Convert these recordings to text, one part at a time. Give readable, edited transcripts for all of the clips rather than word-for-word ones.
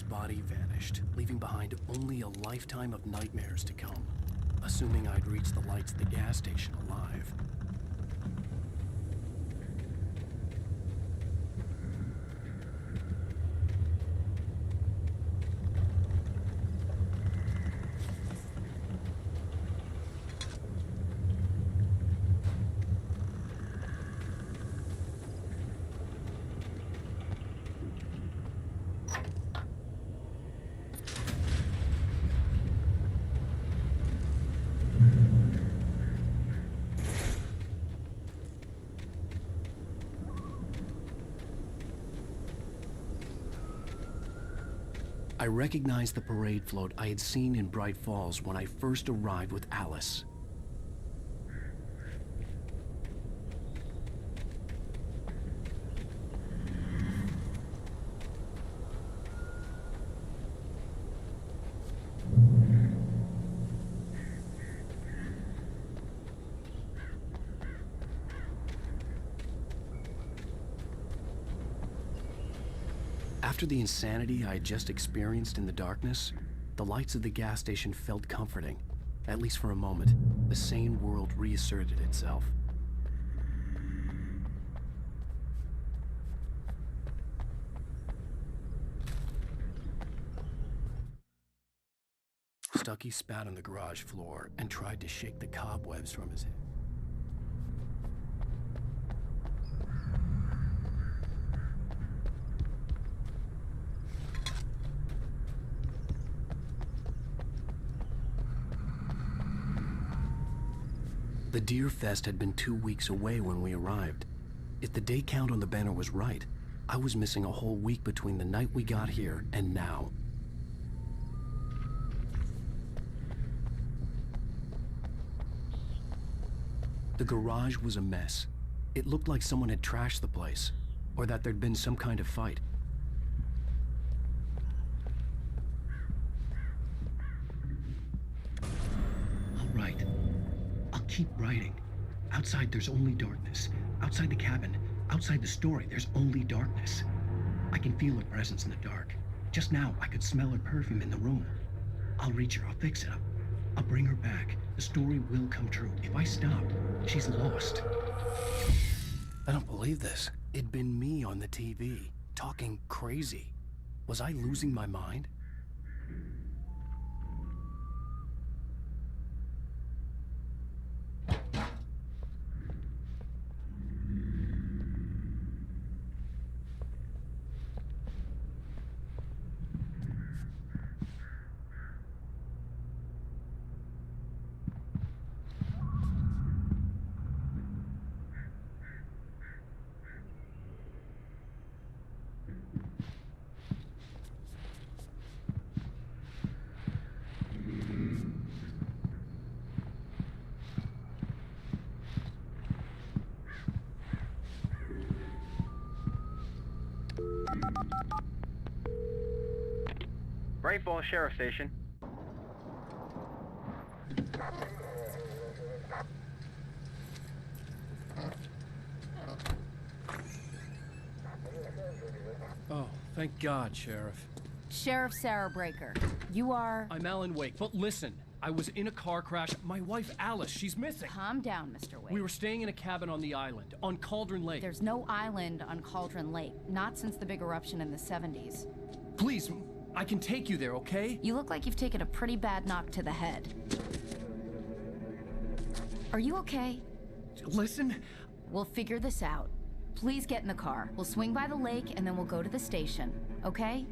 body vanished, leaving behind only a lifetime of nightmares to come, assuming I'd reached the lights at the gas station alive. I recognized the parade float I had seen in Bright Falls when I first arrived with Alice. After the insanity I had just experienced in the darkness, the lights of the gas station felt comforting. At least for a moment, the sane world reasserted itself. Stucky spat on the garage floor and tried to shake the cobwebs from his head. The Deer Fest had been 2 weeks away when we arrived. If the day count on the banner was right, I was missing a whole week between the night we got here and now. The garage was a mess. It looked like someone had trashed the place, or that there'd been some kind of fight. All right. I'll keep writing. Outside, there's only darkness. Outside the cabin, outside the story, there's only darkness. I can feel her presence in the dark. Just now, I could smell her perfume in the room. I'll reach her, I'll fix it up. I'll bring her back. The story will come true. If I stop, she's lost. I don't believe this. It'd been me on the TV, talking crazy. Was I losing my mind? Bright Falls Sheriff Station. Oh, thank God, Sheriff. Sheriff Sarah Breaker. You are... I'm Alan Wake, but listen. I was in a car crash. My wife, Alice, she's missing. Calm down, Mr. Wake. We were staying in a cabin on the island, on Cauldron Lake. There's no island on Cauldron Lake. Not since the big eruption in the 70s. Please, I can take you there, okay? You look like you've taken a pretty bad knock to the head. Are you okay? Listen. We'll figure this out. Please get in the car. We'll swing by the lake and then we'll go to the station, okay?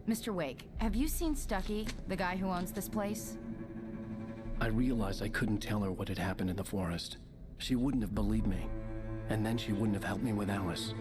Mr. Wake, have you seen Stucky, the guy who owns this place? I realized I couldn't tell her what had happened in the forest. She wouldn't have believed me. And then she wouldn't have helped me with Alice.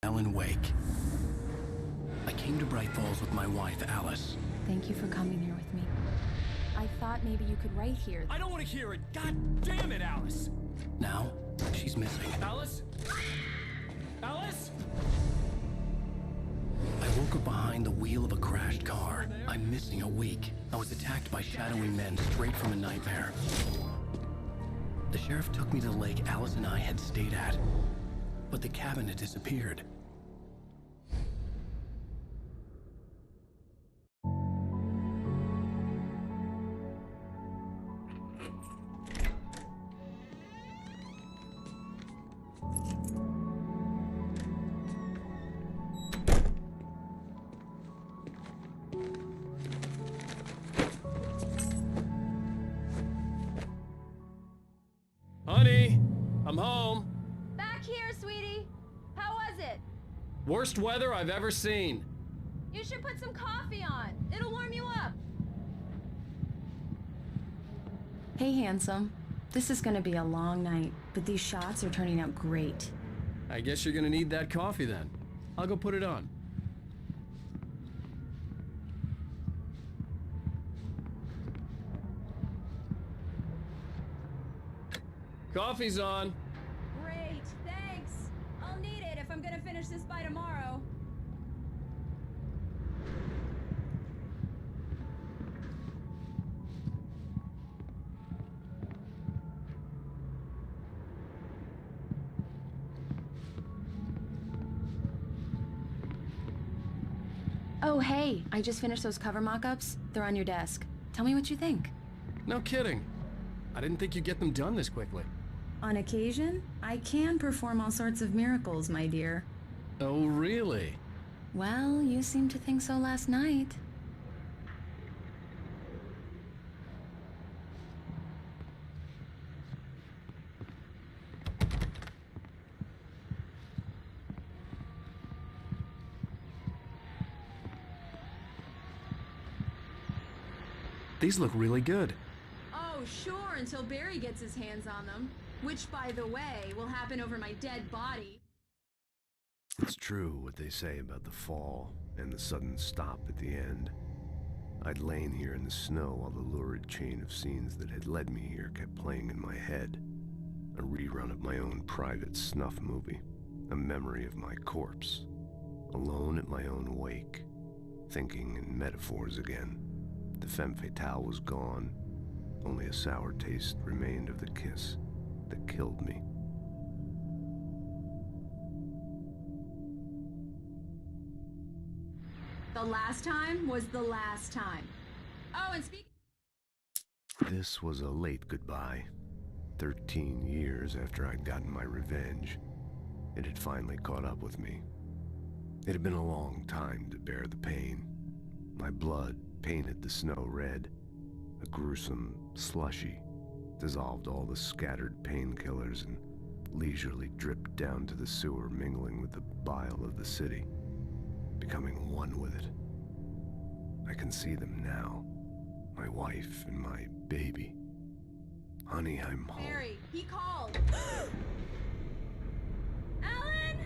Alan Wake. I came to Bright Falls with my wife, Alice. Thank you for coming here with me. I thought maybe you could write here. I don't want to hear it! God damn it, Alice! Now, she's missing. Alice? Alice? I woke up behind the wheel of a crashed car. I'm missing a week. I was attacked by shadowy men straight from a nightmare. The sheriff took me to the lake Alice and I had stayed at, but the cabin had disappeared. Honey, I'm home. Back here, sweetie. How was it? Worst weather I've ever seen. You should put some coffee on. It'll warm you up. Hey, handsome. This is gonna be a long night, but these shots are turning out great. I guess you're gonna need that coffee then. I'll go put it on. Coffee's on. Great, thanks. I'll need it if I'm gonna finish this by tomorrow. Oh, hey, I just finished those cover mock-ups. They're on your desk. Tell me what you think. No kidding. I didn't think you'd get them done this quickly. On occasion, I can perform all sorts of miracles, my dear. Oh, really? Well, you seemed to think so last night. These look really good. Oh, sure, until Barry gets his hands on them. Which, by the way, will happen over my dead body. It's true what they say about the fall and the sudden stop at the end. I'd lain here in the snow while the lurid chain of scenes that had led me here kept playing in my head. A rerun of my own private snuff movie. A memory of my corpse. Alone at my own wake. Thinking in metaphors again. The femme fatale was gone. Only a sour taste remained of the kiss that killed me. The last time was the last time. Oh, and speak. This was a late goodbye. 13 years after I'd gotten my revenge, it had finally caught up with me. It had been a long time to bear the pain. My blood painted the snow red. A gruesome slushy dissolved all the scattered painkillers and leisurely dripped down to the sewer, mingling with the bile of the city, becoming one with it. I can see them now, my wife and my baby. Honey, I'm home. Barry, he called. Alan!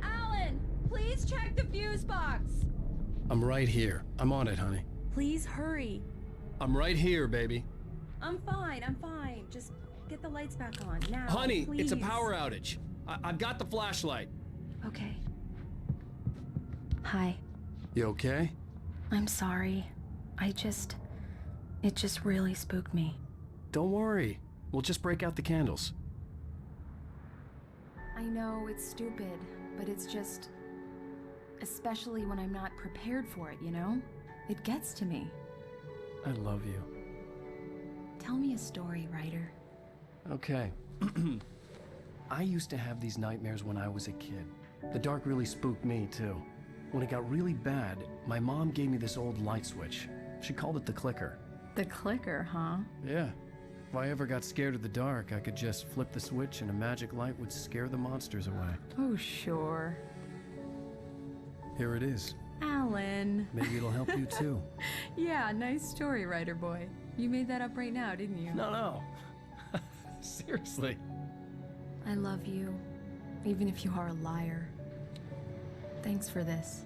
Alan, please check the fuse box. I'm right here. I'm on it, honey. Please hurry. I'm right here, baby. I'm fine, I'm fine. Just get the lights back on, now, Honey, please. it's a power outage. I've got the flashlight. Okay. Hi. You okay? I'm sorry. It just really spooked me. Don't worry. We'll just break out the candles. I know it's stupid, but it's just... especially when I'm not prepared for it, you know? It gets to me. I love you. Tell me a story, writer. Okay. I used to have these nightmares when I was a kid. The dark really spooked me, too. When it got really bad, my mom gave me this old light switch. She called it the clicker. The clicker, huh? Yeah. If I ever got scared of the dark, I could just flip the switch and a magic light would scare the monsters away. Oh, sure. Here it is. Alan. Maybe it'll help you, too. Yeah, nice story, writer boy. You made that up right now, didn't you? No. Seriously. I love you, even if you are a liar. Thanks for this.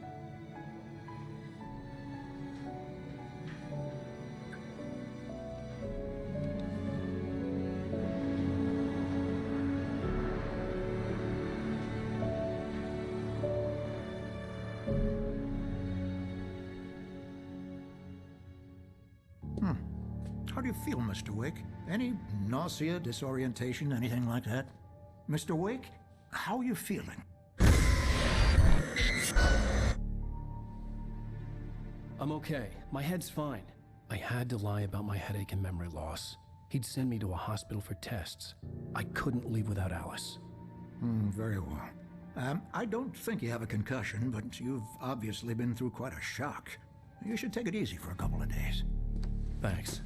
How do you feel, Mr. Wake? Any nausea, disorientation, anything like that? Mr. Wake, how are you feeling? I'm okay. My head's fine. I had to lie about my headache and memory loss. He'd send me to a hospital for tests. I couldn't leave without Alice. Very well. I don't think you have a concussion, but you've obviously been through quite a shock. You should take it easy for a couple of days. Thanks.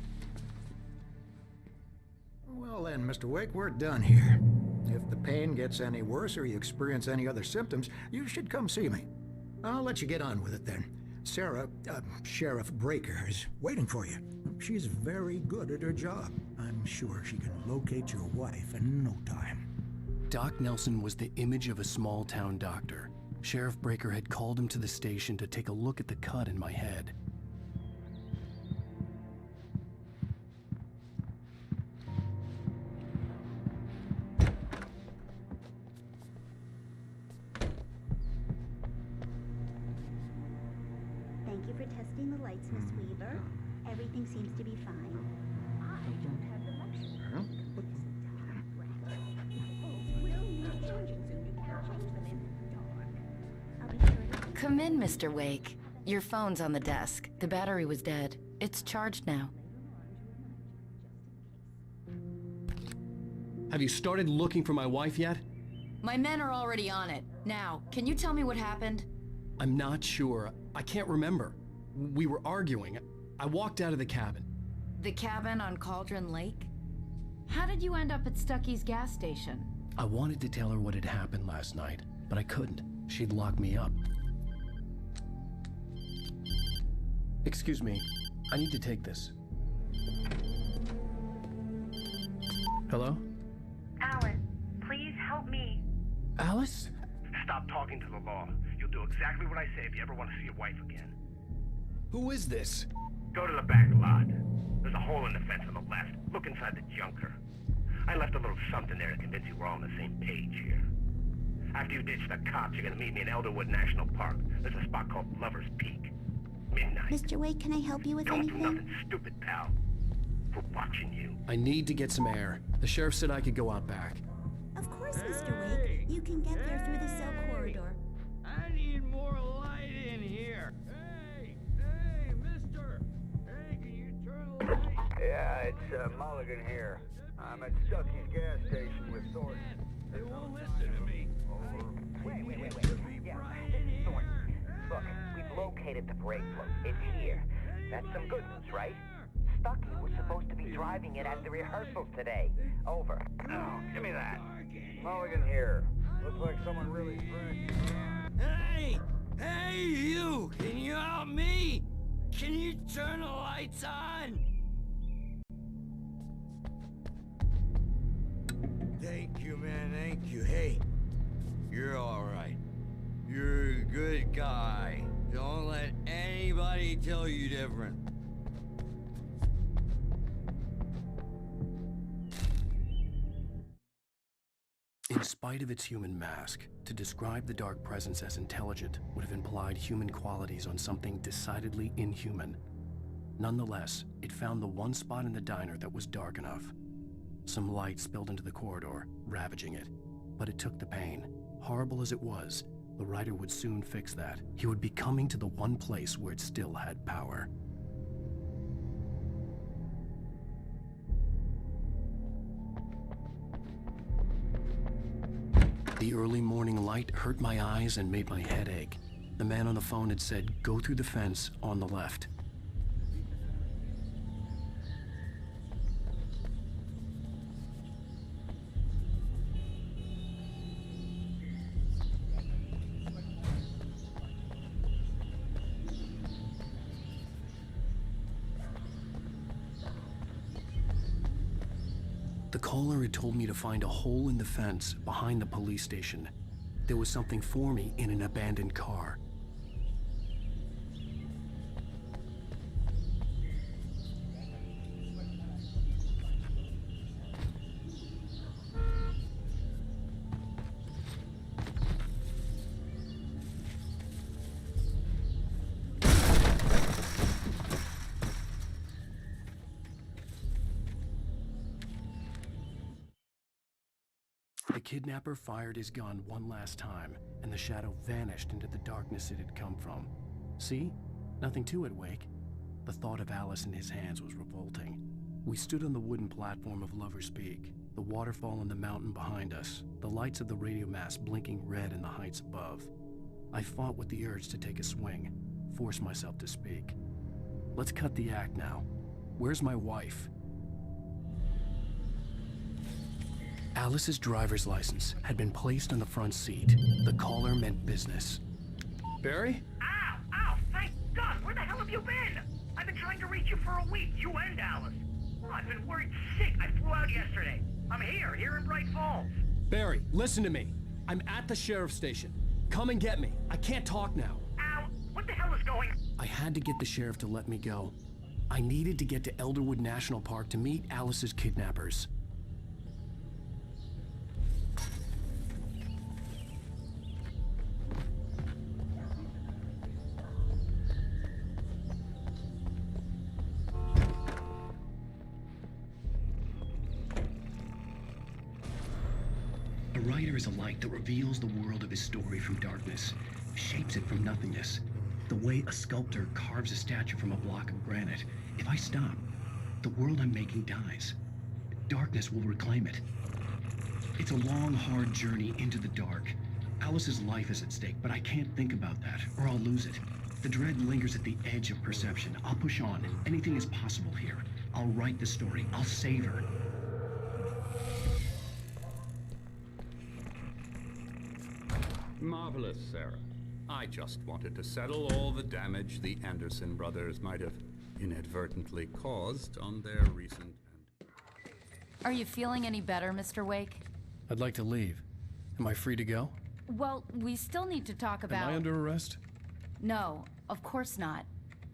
Well then, Mr. Wake, we're done here. If the pain gets any worse or you experience any other symptoms, you should come see me. I'll let you get on with it then. Sarah, Sheriff Breaker, is waiting for you. She's very good at her job. I'm sure she can locate your wife in no time. Doc Nelson was the image of a small-town doctor. Sheriff Breaker had called him to the station to take a look at the cut in my head. Thank you for testing the lights, Miss Weaver. Everything seems to be fine. I don't have the luxury. We'll need changing soon. You can't change them in the dark. I'll be sure to... Come in, Mr. Wake. Your phone's on the desk. The battery was dead. It's charged now. Have you started looking for my wife yet? My men are already on it. Now, can you tell me what happened? I'm not sure. I can't remember. We were arguing. I walked out of the cabin. The cabin on Cauldron Lake? How did you end up at Stucky's gas station? I wanted to tell her what had happened last night, but I couldn't. She'd lock me up. Excuse me. I need to take this. Hello? Alan, please help me. Alice? Stop talking to the law. You'll do exactly what I say if you ever want to see your wife again. Who is this? Go to the back lot. There's a hole in the fence on the left. Look inside the junker. I left a little something there to convince you we're all on the same page here. After you ditch the cops, you're gonna meet me in Elderwood National Park. There's a spot called Lover's Peak. Midnight. Mr. Wake, can I help you with Don't do anything? nothing stupid, pal. We're watching you. I need to get some air. The sheriff said I could go out back. Of course, Mr. Wake. You can get there through the cell corridor. I need more light in here. Hey, mister. Hey, can you turn the light? Yeah, it's Mulligan here. I'm at Stucky's gas station with Thornton. They won't listen to me. Wait. Yeah, Thornton, look, we've located the brake float. It's here. That's some good news, right? Stucky was supposed to be driving it at the rehearsals today. Over. Oh, give me that. Mulligan here. Looks like someone really Hey, you! Can you help me? Can you turn the lights on? Thank you, man, thank you. Hey, you're all right. You're a good guy. Don't let anybody tell you different. In spite of its human mask, to describe the dark presence as intelligent would have implied human qualities on something decidedly inhuman. Nonetheless, it found the one spot in the diner that was dark enough. Some light spilled into the corridor, ravaging it. But it took the pain. Horrible as it was, the writer would soon fix that. He would be coming to the one place where it still had power. The early morning light hurt my eyes and made my head ache. The man on the phone had said, "Go through the fence on the left." The caller had told me to find a hole in the fence behind the police station. there was something for me in an abandoned car. The kidnapper fired his gun one last time, and the shadow vanished into the darkness it had come from. See? Nothing to it, Wake. The thought of Alice in his hands was revolting. We stood on the wooden platform of Lover's Peak, the waterfall and the mountain behind us, the lights of the radio mast blinking red in the heights above. I fought with the urge to take a swing, force myself to speak. Let's cut the act now. Where's my wife? Alice's driver's license had been placed on the front seat. The caller meant business. Barry? Ow! Ow! Thank God! Where the hell have you been? I've been trying to reach you for a week, you and Alice. Oh, I've been worried sick. I flew out yesterday. I'm here in Bright Falls. Barry, listen to me. I'm at the sheriff's station. Come and get me. I can't talk now. Ow! What the hell is going on? I had to get the sheriff to let me go. I needed to get to Elderwood National Park to meet Alice's kidnappers. A writer is a light that reveals the world of his story from darkness, shapes it from nothingness. The way a sculptor carves a statue from a block of granite. If I stop, the world I'm making dies. Darkness will reclaim it. It's a long, hard journey into the dark. Alice's life is at stake, but I can't think about that, or I'll lose it. The dread lingers at the edge of perception. I'll push on. Anything is possible here. I'll write the story. I'll save her. Marvelous, Sarah. I just wanted to settle all the damage the Anderson brothers might have inadvertently caused on their recent... Are you feeling any better, Mr. Wake? I'd like to leave. Am I free to go? Well, we still need to talk about... Am I under arrest? No, of course not.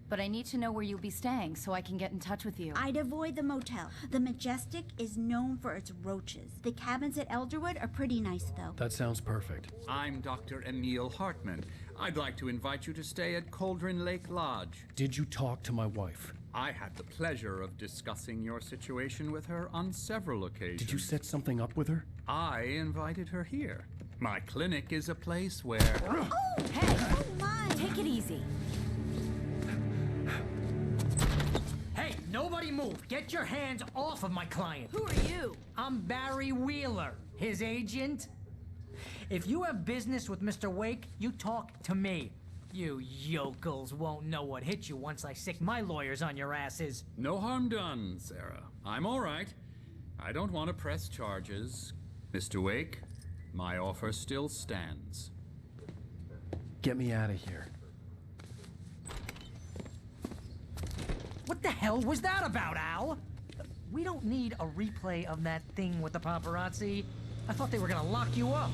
But I need to know where you'll be staying so I can get in touch with you. I'd avoid the motel. The Majestic is known for its roaches. The cabins at Elderwood are pretty nice, though. That sounds perfect. I'm Dr. Emil Hartman. I'd like to invite you to stay at Cauldron Lake Lodge. Did you talk to my wife? I had the pleasure of discussing your situation with her on several occasions. Did you set something up with her? I invited her here. My clinic is a place where... Oh, Hey! oh my! Take it easy. Hey, nobody move! Get your hands off of my client! Who are you? I'm Barry Wheeler, his agent. If you have business with Mr. Wake, you talk to me. You yokels won't know what hit you once I sick my lawyers on your asses. No harm done, Sarah. I'm all right. I don't want to press charges. Mr. Wake, my offer still stands. Get me out of here. What the hell was that about, Al? We don't need a replay of that thing with the paparazzi. I thought they were gonna lock you up.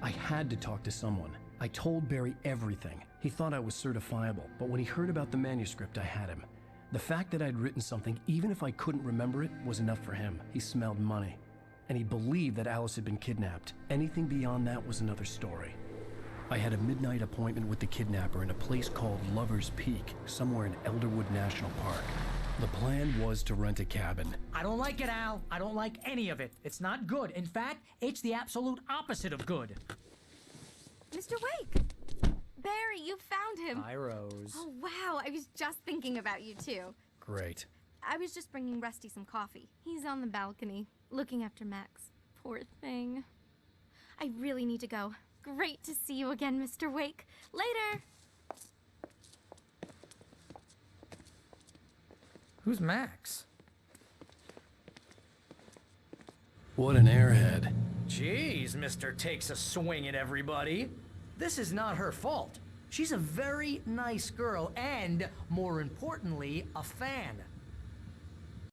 I had to talk to someone. I told Barry everything. He thought I was certifiable, but when he heard about the manuscript, I had him. The fact that I'd written something, even if I couldn't remember it, was enough for him. He smelled money. And he believed that Alice had been kidnapped. Anything beyond that was another story. I had a midnight appointment with the kidnapper in a place called Lover's Peak, somewhere in Elderwood National Park. The plan was to rent a cabin. I don't like it, Al. I don't like any of it. It's not good. In fact, it's the absolute opposite of good. Mr. Wake! Barry, you found him! Hi, Rose. Oh, wow. I was just thinking about you, too. Great. I was just bringing Rusty some coffee. He's on the balcony, looking after Max. Poor thing. I really need to go. Great to see you again, Mr. Wake. Later! Who's Max? What an airhead. Jeez, Mr. Takes a swing at everybody. This is not her fault. She's a very nice girl and, more importantly, a fan.